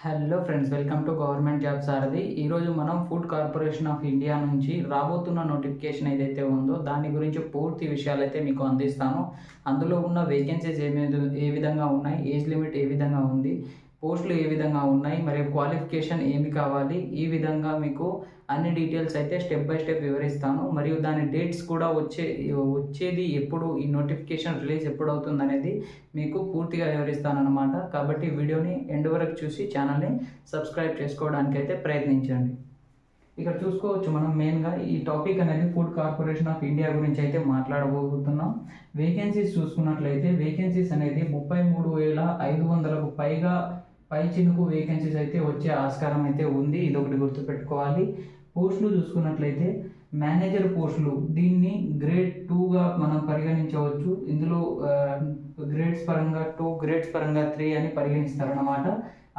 Hello friends, welcome to government job Sarathi. ఈరోజు మనం food corporation of India నుంచి రాబోతున్న నోటిఫికేషన్ ఏదైతే ఉందో దాని గురించి పూర్తి విషయాలు అయితే మీకు అందిస్తాను. అందులో ఉన్న వేకెన్సీస్ ఏ విధంగా ఉన్నాయి, ఏజ్ లిమిట్ ఏ విధంగా ఉంది, పోస్టులు ఏ విధంగా ఉన్నాయి, మరియు క్వాలిఫికేషన్ ఏమి కావాలి, ఈ విధంగా మీకు అన్ని డీటెయిల్స్ అయితే స్టెప్ బై స్టెప్ వివరిస్తాను. మరియు దాని డేట్స్ కూడా వచ్చేది ఎప్పుడు, ఈ నోటిఫికేషన్ రిలీజ్ ఎప్పుడు అవుతుంది అనేది మీకు పూర్తిగా వివరిస్తాను అనమాట. కాబట్టి వీడియోని ఎండ్ వరకు చూసి ఛానల్ని సబ్స్క్రైబ్ చేసుకోవడానికి అయితే ప్రయత్నించండి. ఇక్కడ చూసుకోవచ్చు, మనం మెయిన్గా ఈ టాపిక్ అనేది ఫుడ్ కార్పొరేషన్ ఆఫ్ ఇండియా గురించి అయితే మాట్లాడబోతున్నాం. వేకెన్సీస్ చూసుకున్నట్లయితే వేకెన్సీస్ అనేది 33,500కు పై చినుకు వేకెన్సీస్ అయితే వచ్చే ఆస్కారం అయితే ఉంది. ఇది ఒకటి గుర్తుపెట్టుకోవాలి. పోస్టులు చూసుకున్నట్లయితే మేనేజర్ పోస్టులు, దీన్ని గ్రేడ్ 2గా మనం పరిగణించవచ్చు. ఇందులో గ్రేడ్స్ పరంగా 2, గ్రేడ్స్ పరంగా 3 అని పరిగణిస్తారన్నమాట.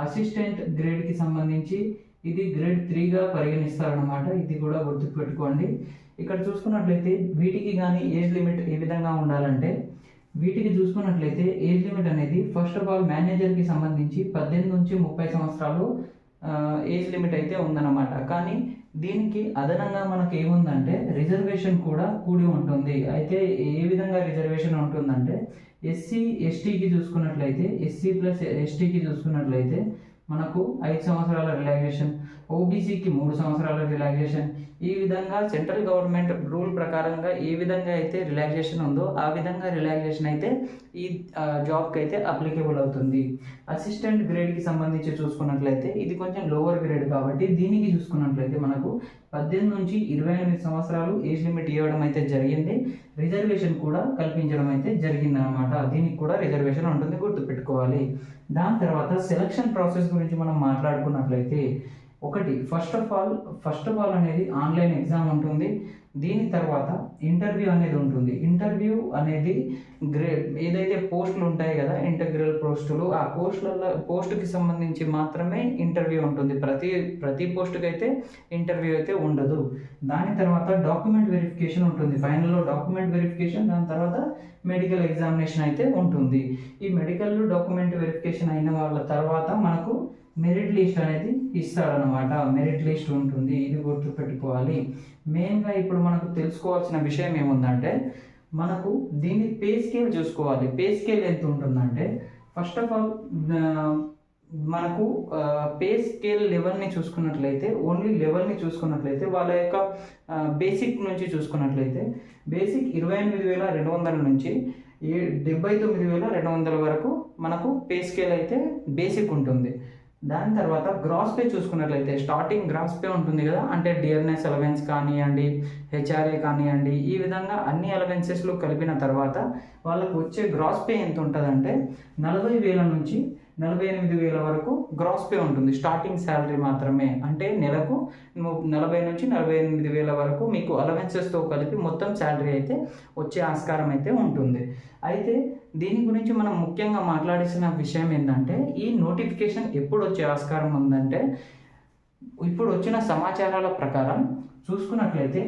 అసిస్టెంట్ గ్రేడ్కి సంబంధించి ఇది గ్రేడ్ 3గా పరిగణిస్తారన్నమాట. ఇది కూడా గుర్తుపెట్టుకోండి. ఇక్కడ చూసుకున్నట్లయితే వీటికి కానీ ఏజ్ లిమిట్ ఏ విధంగా ఉండాలంటే, వీటికి చూసుకున్నట్లయితే ఏజ్ లిమిట్ అనేది ఫస్ట్ ఆఫ్ ఆల్ మేనేజర్కి సంబంధించి 18 నుంచి 30 సంవత్సరాలు ఏజ్ లిమిట్ అయితే ఉందన్నమాట. కానీ దీనికి అదనంగా మనకు ఏముందంటే రిజర్వేషన్ కూడా కూడి ఉంటుంది. అయితే ఏ విధంగా రిజర్వేషన్ ఉంటుందంటే, ఎస్సీ ఎస్టీకి చూసుకున్నట్లయితే, ఎస్సీ ప్లస్ ఎస్టీకి చూసుకున్నట్లయితే మనకు 5 సంవత్సరాల రిలాక్సేషన్, ఓబీసీకి 3 సంవత్సరాల రిలాక్సేషన్. ఈ విధంగా సెంట్రల్ గవర్నమెంట్ రూల్ ప్రకారంగా ఏ విధంగా అయితే రిలాక్సేషన్ ఉందో ఆ విధంగా రిలాక్సేషన్ అయితే ఈ జాబ్కి అయితే అప్లికేబుల్ అవుతుంది. అసిస్టెంట్ గ్రేడ్కి సంబంధించి చూసుకున్నట్లయితే ఇది కొంచెం లోవర్ గ్రేడ్ కాబట్టి దీనికి చూసుకున్నట్లయితే మనకు 18 నుంచి 28 సంవత్సరాలు ఏజ్ లిమిట్ ఇవ్వడం అయితే జరిగింది. రిజర్వేషన్ కూడా కల్పించడం అయితే జరిగింది అనమాట. దీనికి కూడా రిజర్వేషన్ ఉంటుంది, గుర్తుపెట్టుకోవాలి. దాని తర్వాత సెలక్షన్ ప్రాసెస్ గురించి మనం మాట్లాడుకున్నట్లయితే, ఒకటి ఫస్ట్ ఆఫ్ ఆల్ అనేది ఆన్లైన్ ఎగ్జామ్ ఉంటుంది. దీని తర్వాత ఇంటర్వ్యూ అనేది ఉంటుంది. ఇంటర్వ్యూ అనేది ఏదైతే పోస్టులు ఉంటాయి కదా, ఇంటగ్రల్ పోస్టులు, ఆ పోస్టుకి సంబంధించి మాత్రమే ఇంటర్వ్యూ ఉంటుంది. ప్రతి పోస్టుకి అయితే ఇంటర్వ్యూ అయితే ఉండదు. దాని తర్వాత డాక్యుమెంట్ వెరిఫికేషన్ ఉంటుంది. ఫైనల్లో డాక్యుమెంట్ వెరిఫికేషన్, దాని తర్వాత మెడికల్ ఎగ్జామినేషన్ అయితే ఉంటుంది. ఈ మెడికల్ డాక్యుమెంట్ వెరిఫికేషన్ అయిన వాళ్ళ తర్వాత మనకు మెరిట్ లిస్ట్ అనేది ఇస్తాడనమాట. మెరిట్ లిస్ట్ ఉంటుంది, ఇది గుర్తుపెట్టుకోవాలి. మెయిన్గా ఇప్పుడు మనకు తెలుసుకోవాల్సిన విషయం ఏముందంటే, మనకు దీన్ని పే స్కేల్ చూసుకోవాలి. పే స్కేల్ ఎంత ఉంటుందంటే, ఫస్ట్ ఆఫ్ ఆల్ మనకు పే స్కేల్ లెవెల్ని చూసుకున్నట్లయితే, ఓన్లీ లెవెల్ని చూసుకున్నట్లయితే వాళ్ళ యొక్క బేసిక్ నుంచి చూసుకున్నట్లయితే బేసిక్ 28,200 నుంచి 79,200 వరకు మనకు పే స్కేల్ అయితే బేసిక్ ఉంటుంది. దాని తర్వాత గ్రాస్ పే చూసుకున్నట్లయితే స్టార్టింగ్ గ్రాస్ పే ఉంటుంది కదా, అంటే డియర్నెస్ అలవెన్స్ కానివ్వండి, హెచ్ఆర్ఏ కానివ్వండి, ఈ విధంగా అన్ని అలవెన్సెస్లు కలిపిన తర్వాత వాళ్ళకు వచ్చే గ్రాస్ పే ఎంత ఉంటుందంటే 40,000 నుంచి 48,000 వరకు గ్రాస్ పే ఉంటుంది. స్టార్టింగ్ శాలరీ మాత్రమే, అంటే నెలకు 40 నుంచి 48,000 వరకు మీకు అలవెన్సెస్తో కలిపి మొత్తం శాలరీ అయితే వచ్చే ఆస్కారం అయితే ఉంటుంది. అయితే దీని గురించి మనం ముఖ్యంగా మాట్లాడాల్సిన విషయం ఏంటంటే, ఈ నోటిఫికేషన్ ఎప్పుడు వచ్చే ఆస్కారం ఉందంటే, ఇప్పుడు వచ్చిన సమాచారాల ప్రకారం చూసుకున్నట్లయితే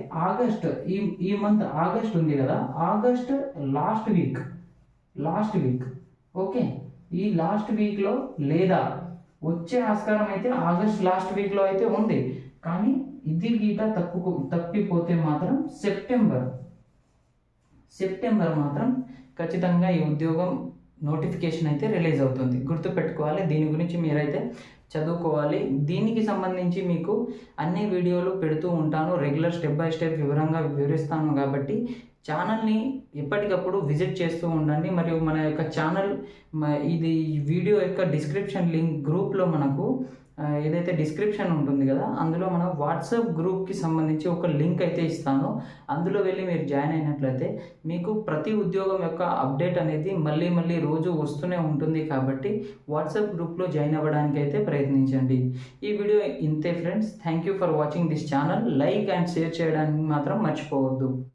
ఈ మంత్ ఆగస్ట్ ఉంది కదా, ఆగస్ట్ లాస్ట్ వీక్ ఓకే, ఈ లాస్ట్ వీక్లో లేదా వచ్చే ఆస్కారం అయితే ఆగస్ట్ లాస్ట్ వీక్లో అయితే ఉంది. కానీ ఇది గీట తప్పిపోతే మాత్రం సెప్టెంబర్ మాత్రం ఖచ్చితంగా ఈ ఉద్యోగం నోటిఫికేషన్ అయితే రిలీజ్ అవుతుంది. గుర్తుపెట్టుకోవాలి. దీని గురించి మీరైతే చదువుకోవాలి. దీనికి సంబంధించి మీకు అన్ని వీడియోలు పెడుతూ ఉంటాను, రెగ్యులర్ స్టెప్ బై స్టెప్ వివరంగా వివరిస్తాను. కాబట్టి ఛానల్ని ఎప్పటికప్పుడు విజిట్ చేస్తూ ఉండండి. మరియు మన యొక్క ఛానల్ ఇది వీడియో యొక్క డిస్క్రిప్షన్ లింక్ గ్రూప్లో మనకు ఏదైతే డిస్క్రిప్షన్ ఉంటుంది కదా, అందులో మన వాట్సాప్ గ్రూప్కి సంబంధించి ఒక లింక్ అయితే ఇస్తాను. అందులో వెళ్ళి మీరు జాయిన్ అయినట్లయితే మీకు ప్రతి ఉద్యోగం యొక్క అప్డేట్ అనేది మళ్ళీ రోజు వస్తూనే ఉంటుంది. కాబట్టి వాట్సాప్ గ్రూప్లో జాయిన్ అవ్వడానికి అయితే ప్రయత్నించండి. ఈ వీడియో ఇంతే friends. Thank you for watching this channel. Like and share చేయడానికి మాత్రం మర్చిపోవద్దు.